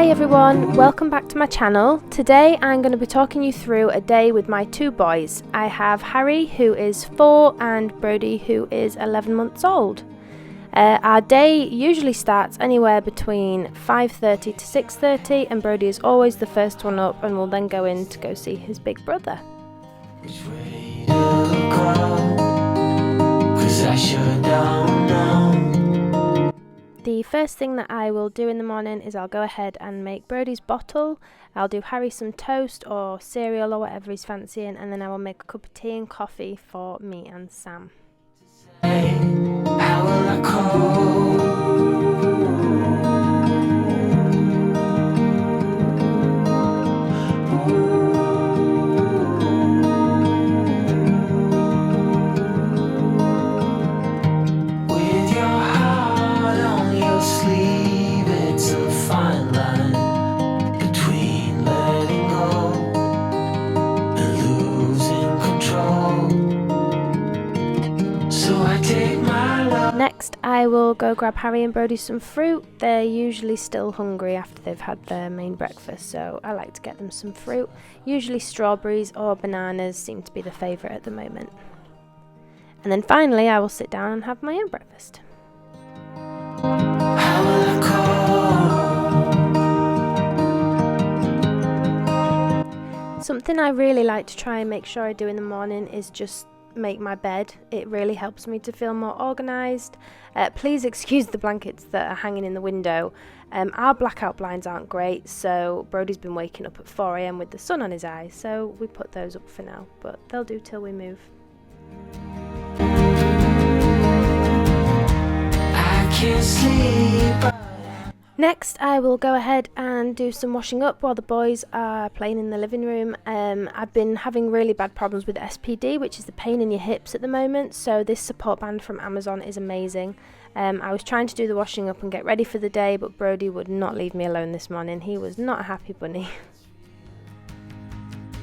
Hi everyone, welcome back to my channel. Today I'm going to be talking you through a day with my two boys. I have Harry, who is 4, and Brody, who is 11 months old. Our day usually starts anywhere between 5:30 to 6:30, and Brody is always the first one up and will then go in to go see his big brother. Which way to go? 'Cause I sure don't know. The first thing that I will do in the morning is I'll go ahead and make Brody's bottle. I'll do Harry some toast or cereal or whatever he's fancying, and then I will make a cup of tea and coffee for me and Sam. Hey, how will I cope? With your heart on your sleeve, it's a fine line between letting go and losing control. So I take my love. Next, I will go grab Harry and Brody some fruit. They're usually still hungry after they've had their main breakfast, so I like to get them some fruit. Usually strawberries or bananas seem to be the favourite at the moment. And then finally, I will sit down and have my own breakfast. How will I cope? Something I really like to try and make sure I do in the morning is just make my bed. It really helps me to feel more organised. Please excuse the blankets that are hanging in the window. Our blackout blinds aren't great, so Brody's been waking up at 4 AM with the sun on his eyes, so we put those up for now, but they'll do till we move. I can't sleep. Next, I will go ahead and do some washing up while the boys are playing in the living room. I've been having really bad problems with SPD, which is the pain in your hips at the moment, so this support band from Amazon is amazing. I was trying to do the washing up and get ready for the day, but Brody would not leave me alone this morning. He was not a happy bunny.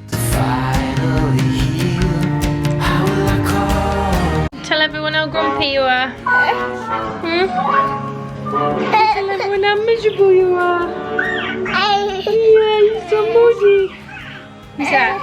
Finally heal. How will I cope? Tell everyone how grumpy you are. Tell everyone how miserable you are. Yeah, you're so moody. Who's that?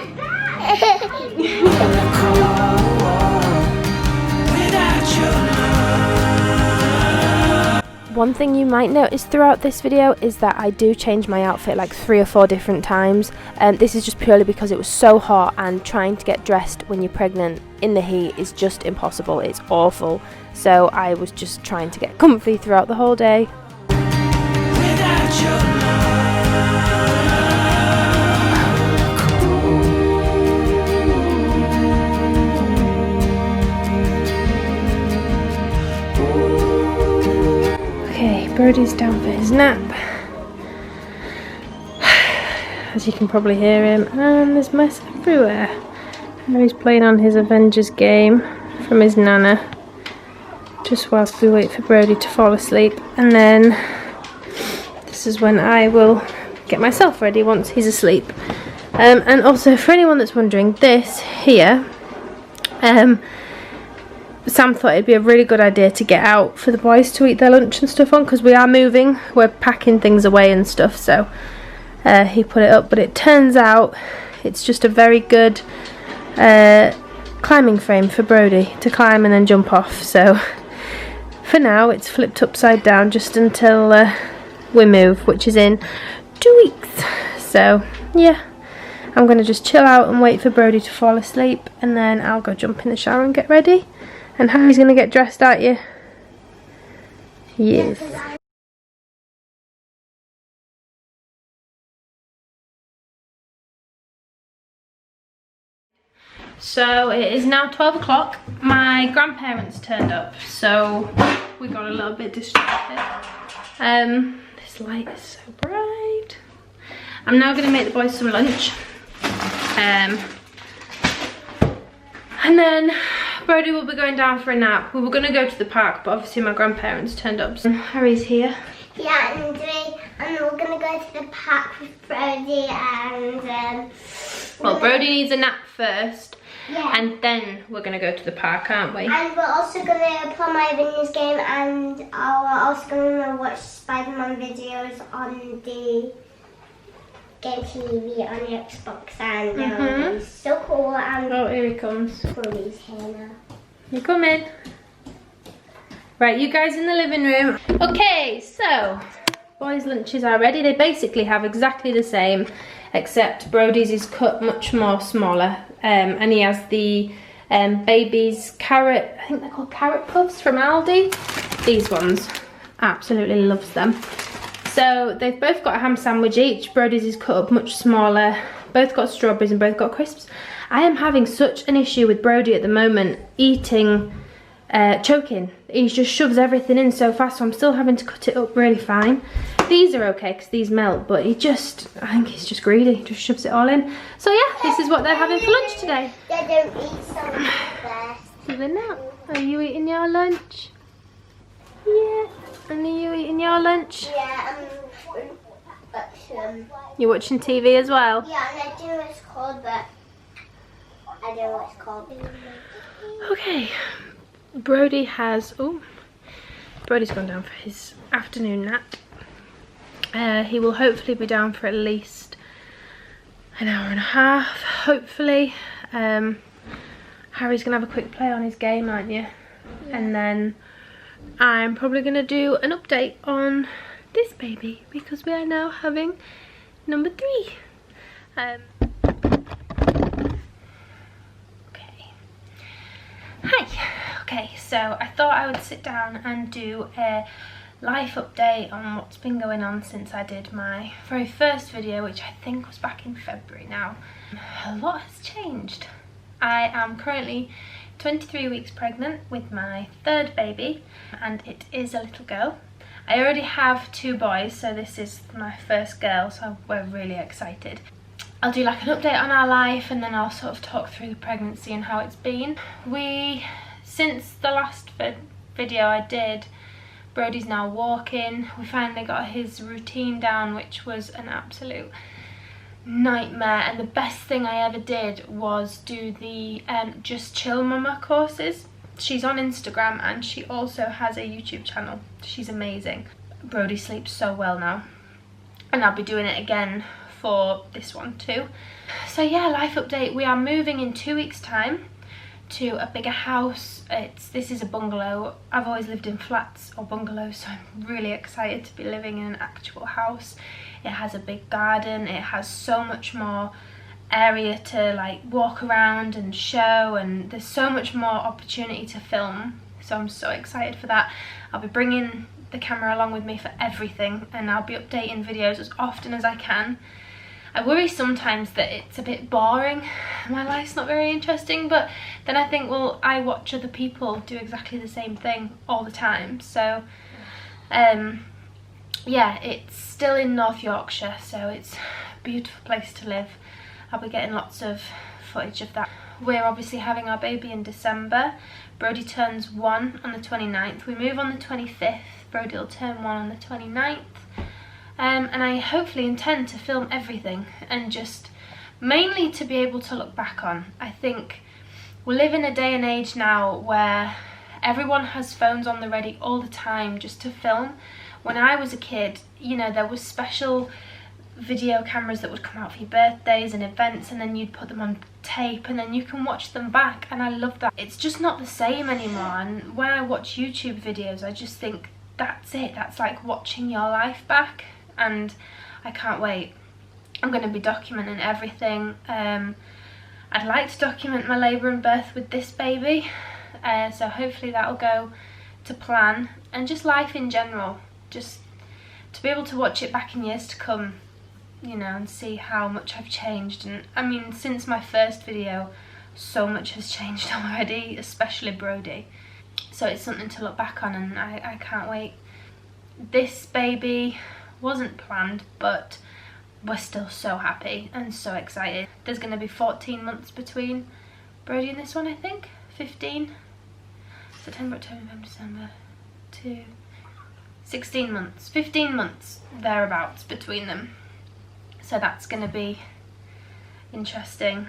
One thing you might notice throughout this video is that I do change my outfit like 3 or 4 different times. This is just purely because it was so hot, and trying to get dressed when you're pregnant in the heat is just impossible. It's awful. So I was just trying to get comfy throughout the whole day. Okay, Brody's down for his nap. As you can probably hear him, and there's mess everywhere. Harry's playing on his Avengers game from his nana, just whilst we wait for Brody to fall asleep, and then this is when I will get myself ready once he's asleep. And also, for anyone that's wondering, this here, Sam thought it'd be a really good idea to get out for the boys to eat their lunch and stuff on, because we are moving, we're packing things away and stuff, so he put it up, but it turns out it's just a very good climbing frame for Brody to climb and then jump off. So for now it's flipped upside down just until we move, which is in 2 weeks. So yeah, I'm going to just chill out and wait for Brody to fall asleep, and then I'll go jump in the shower and get ready. And Harry's going to get dressed, aren't you? Yes. So it is now 12 o'clock. My grandparents turned up, so we got a little bit distracted. This light is so bright. I'm now going to make the boys some lunch. And then Brody will be going down for a nap. We were going to go to the park, but obviously my grandparents turned up. So Harry's here. Yeah, and we're gonna go to the park with Brody and well, Brody needs a nap first, yeah, and then we're gonna go to the park, aren't we? and we're also gonna play my Avengers game, and we're also gonna watch Spider-Man videos on the game TV on the Xbox and it's so cool. And Oh, here he comes. Brody's here now. You come in. Right, you guys in the living room. Okay, so boys' lunches are ready. They basically have exactly the same, except Brody's is cut much more smaller, and he has the baby's carrot, I think they're called carrot puffs from Aldi. These ones, absolutely loves them. So they've both got a ham sandwich each. Brody's is cut up much smaller. Both got strawberries and both got crisps. I am having such an issue with Brody at the moment eating, choking. He just shoves everything in so fast, so I'm still having to cut it up really fine. These are okay because these melt, but I think he's just greedy. He just shoves it all in. So yeah, this is what they're having for lunch today. They don't eat so much first. Do they not? Are you eating your lunch? Yeah. And are you eating your lunch? Yeah, but You're watching TV as well? yeah, and I do know what it's called, but I don't know what it's called. Okay. Brody has, Brody's gone down for his afternoon nap. He will hopefully be down for at least an hour and a half, hopefully. Harry's gonna have a quick play on his game, aren't you? Yeah. And then I'm probably gonna do an update on this baby because we are now having number 3. Okay. Hi. Okay, so I thought I would sit down and do a life update on what's been going on since I did my very first video, which I think was back in February now. A lot has changed. I am currently 23 weeks pregnant with my 3rd baby, and it is a little girl. I already have 2 boys, so this is my first girl, so we're really excited. I'll do like an update on our life, and then I'll sort of talk through the pregnancy and how it's been. Since the last video I did, Brody's now walking. We finally got his routine down, which was an absolute nightmare, and the best thing I ever did was do the Just Chill Mama courses. She's on Instagram and she also has a YouTube channel. She's amazing. Brody sleeps so well now, and I'll be doing it again for this one too. So yeah, life update. We are moving in 2 weeks time to a bigger house. This is a bungalow. I've always lived in flats or bungalows, so I'm really excited to be living in an actual house. It has a big garden. It has so much more area to like walk around and show, and there's so much more opportunity to film, so I'm so excited for that. I'll be bringing the camera along with me for everything, and I'll be updating videos as often as I can. I worry sometimes that it's a bit boring, my life's not very interesting, but then I think, well, I watch other people do exactly the same thing all the time. So yeah, it's still in North Yorkshire, so it's a beautiful place to live. I'll be getting lots of footage of that. We're obviously having our baby in December. Brody turns 1 on the 29th. We move on the 25th. Brody will turn 1 on the 29th. And I hopefully intend to film everything, and just mainly to be able to look back on. I think we live in a day and age now where everyone has phones on the ready all the time just to film. When I was a kid, you know, there was special video cameras that would come out for your birthdays and events, and then you'd put them on tape and then you can watch them back, and I love that. It's just not the same anymore, and when I watch YouTube videos I just think that's it, that's like watching your life back, and I can't wait. I'm going to be documenting everything. I'd like to document my labour and birth with this baby, so hopefully that'll go to plan, and just life in general, just to be able to watch it back in years to come, you know, and see how much I've changed. And I mean, since my first video, so much has changed already, especially Brody. So it's something to look back on, and I can't wait. This baby wasn't planned, but we're still so happy and so excited. There's going to be 14 months between Brody and this one, I think. 15. September, October, November, December. 16 months. 15 months thereabouts between them. So that's going to be interesting.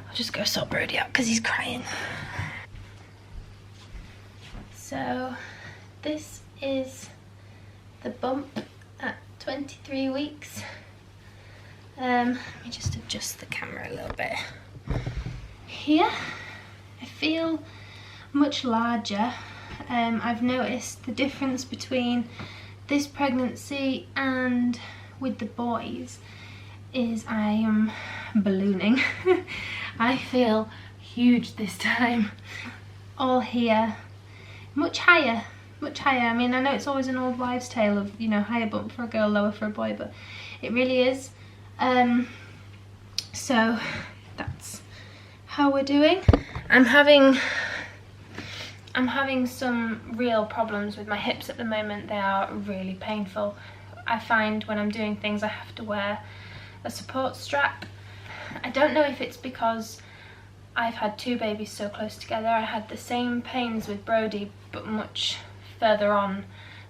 I'll just go sort Brody out because he's crying. So this is the bump at 23 weeks. Let me just adjust the camera a little bit. Here, I feel much larger. I've noticed the difference between this pregnancy and with the boys is I am ballooning. I feel huge this time. All here, much higher, much higher. I mean, I know it's always an old wives' tale of, you know, higher bump for a girl, lower for a boy, but it really is. So that's how we're doing. I'm having some real problems with my hips at the moment. They are really painful. I find when I'm doing things I have to wear a support strap. I don't know if it's because I've had two babies so close together. I had the same pains with Brody but much further on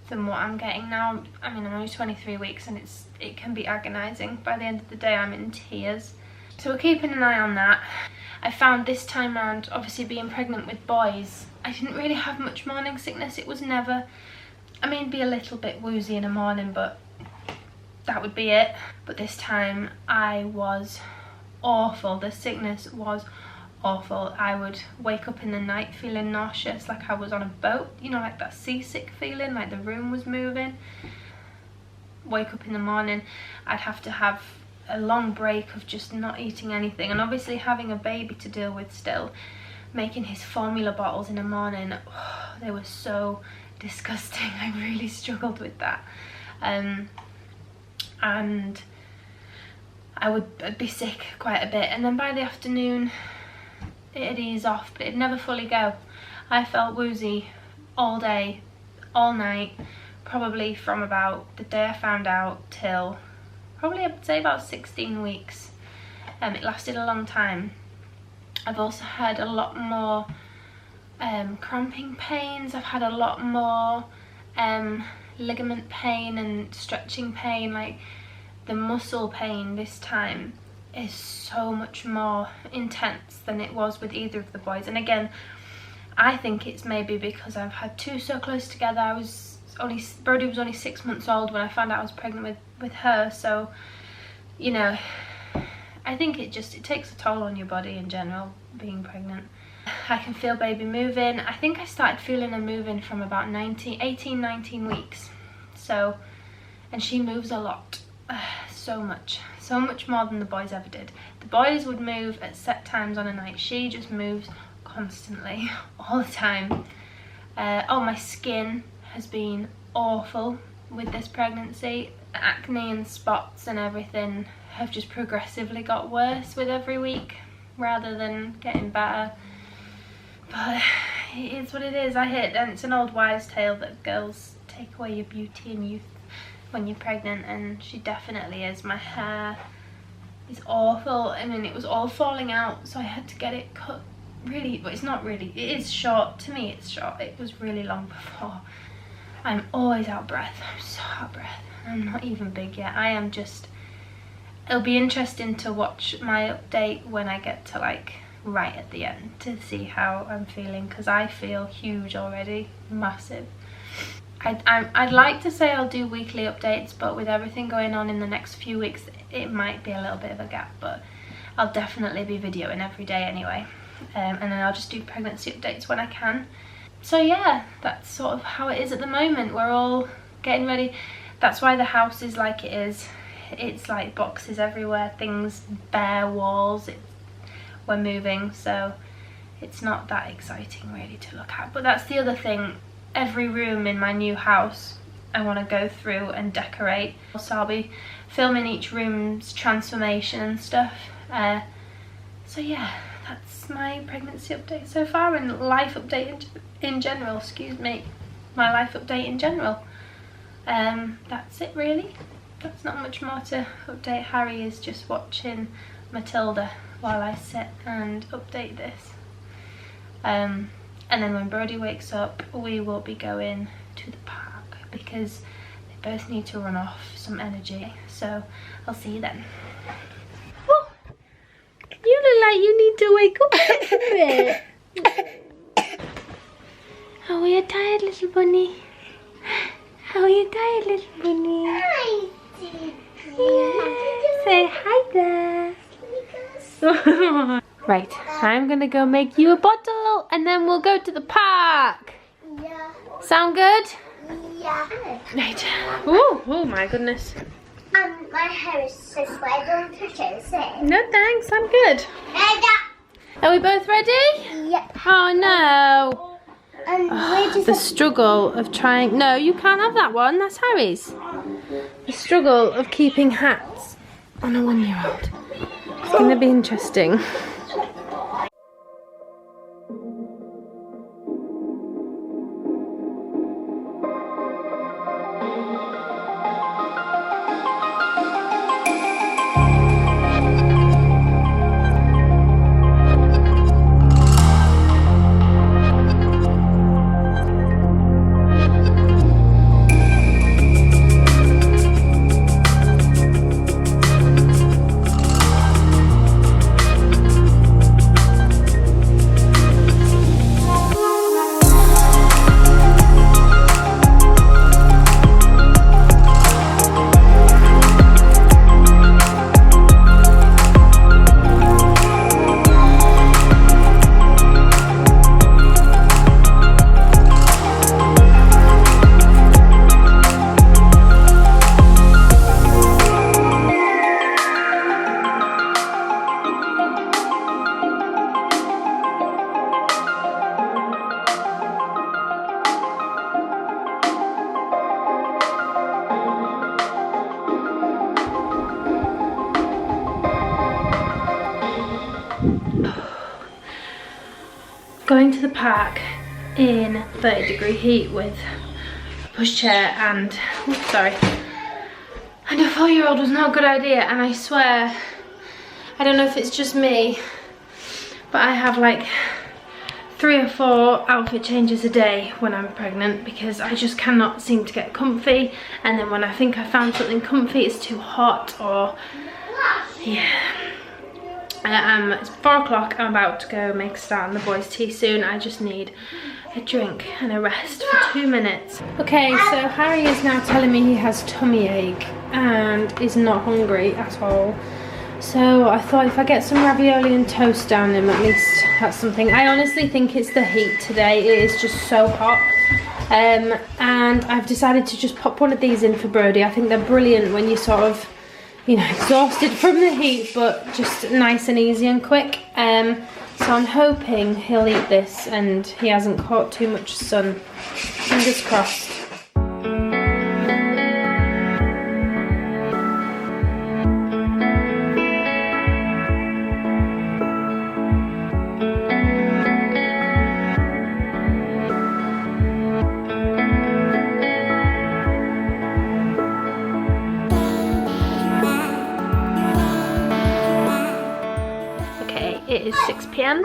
than what I'm getting now. I mean, I'm only 23 weeks and it can be agonising. By the end of the day I'm in tears. So we're keeping an eye on that. I found this time around, obviously being pregnant with boys, I didn't really have much morning sickness. It was never, I mean, be a little bit woozy in the morning, but that would be it. But this time I was awful. The sickness was awful. I would wake up in the night feeling nauseous, like I was on a boat, you know, like that seasick feeling, like the room was moving. Wake up in the morning, I'd have to have a long break of just not eating anything, and obviously having a baby to deal with still, making his formula bottles in the morning, oh, they were so disgusting. I really struggled with that. And I'd be sick quite a bit, and then by the afternoon it'd ease off, but it'd never fully go. I felt woozy all day, all night, probably from about the day I found out till probably I'd say about 16 weeks. It lasted a long time. I've also had a lot more cramping pains. I've had a lot more ligament pain and stretching pain. Like the muscle pain this time is so much more intense than it was with either of the boys. And again, I think it's maybe because I've had two so close together. Brody was only 6 months old when I found out I was pregnant with her, so you know, I think it takes a toll on your body in general being pregnant. I can feel baby moving. I think I started feeling her moving from about 18-19 weeks. So, and she moves a lot, so much more than the boys ever did. The boys would move at set times on a night. She just moves constantly, all the time. Oh, my skin has been awful with this pregnancy. Acne and spots and everything have just progressively got worse with every week rather than getting better. But it is what it is. And it's an old wives' tale that girls take away your beauty and youth when you're pregnant, and she definitely is. My hair is awful. I mean, it was all falling out, so I had to get it cut. Really, but it's not really, it is short. To me it's short. It was really long before. I'm always out of breath. I'm so out of breath. I'm not even big yet. I am just, it'll be interesting to watch my update when I get to like right at the end to see how I'm feeling, because I feel huge already, massive. I'd like to say I'll do weekly updates, but with everything going on in the next few weeks it might be a little bit of a gap, but I'll definitely be videoing every day anyway. And then I'll just do pregnancy updates when I can. So yeah, that's sort of how it is at the moment. We're all getting ready. That's why the house is like it is. It's like boxes everywhere, things, bare walls. We're moving, so it's not that exciting really to look at. But that's the other thing. Every room in my new house I want to go through and decorate. So I'll be filming each room's transformation and stuff. So yeah, that's my pregnancy update so far, and life update in general, excuse me, my life update in general. That's it really. That's not much more to update. Harry is just watching Matilda while I sit and update this. And then when Brody wakes up, we will be going to the park because they both need to run off some energy. So I'll see you then. Oh, you look like you need to wake up a bit. How are you tired, little bunny? How are you tired, little bunny? I did. Yes. Say hi there. Right, I'm gonna go make you a bottle and then we'll go to the park. Yeah. Sound good? Yeah. Right. Oh my goodness. My hair is so wet. Don't touch it. No thanks, I'm good. Are we both ready? Yep. Oh no. And where does The struggle of trying... No, you can't have that one. That's Harry's. The struggle of keeping hats on a 1-year-old. It's going to be interesting. Going to the park in 30-degree heat with a pushchair and a 4-year-old was not a good idea, and I swear, I don't know if it's just me, but I have like 3 or 4 outfit changes a day when I'm pregnant because I just cannot seem to get comfy, and then when I think I found something comfy it's too hot or yeah. It's 4 o'clock. I'm about to go make a start on the boys' tea soon. I just need a drink and a rest for 2 minutes. Okay, so Harry is now telling me he has tummy ache and is not hungry at all. So I thought if I get some ravioli and toast down him, at least that's something. I honestly think it's the heat today. It is just so hot. And I've decided to just pop one of these in for Brody. I think they're brilliant when you sort of, you know, exhausted from the heat, but just nice and easy and quick. So I'm hoping he'll eat this and he hasn't caught too much sun. Fingers crossed. It is 6 p.m.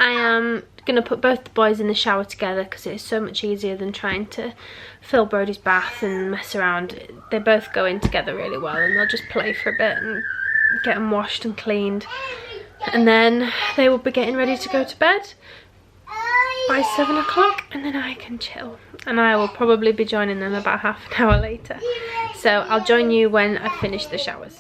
I am going to put both the boys in the shower together because it is so much easier than trying to fill Brody's bath and mess around. They both go in together really well and they'll just play for a bit and get them washed and cleaned. And then they will be getting ready to go to bed by 7 o'clock and then I can chill. And I will probably be joining them about half an hour later. So I'll join you when I finish the showers.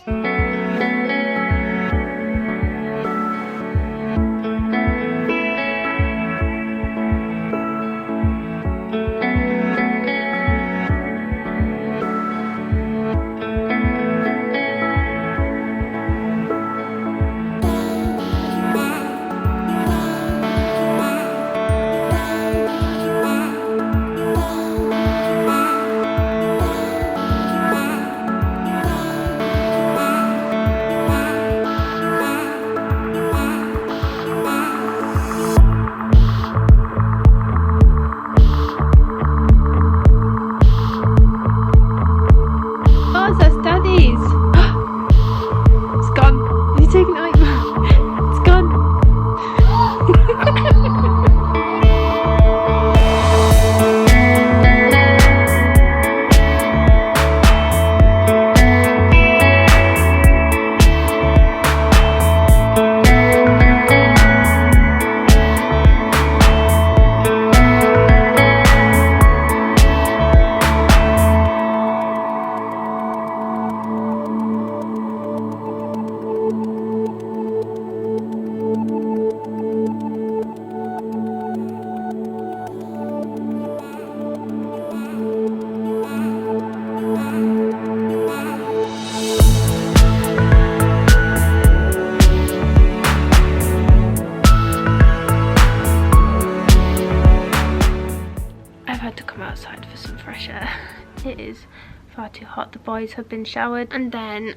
had to come outside for some fresh air. It is far too hot. The boys have been showered and then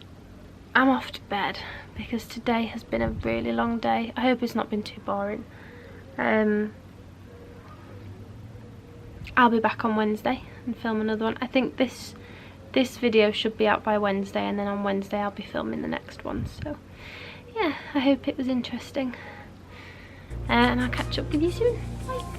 I'm off to bed because today has been a really long day. I hope it's not been too boring. I'll be back on Wednesday and film another one. I think this video should be out by Wednesday, and then on Wednesday I'll be filming the next one. So yeah, I hope it was interesting, and I'll catch up with you soon. Bye.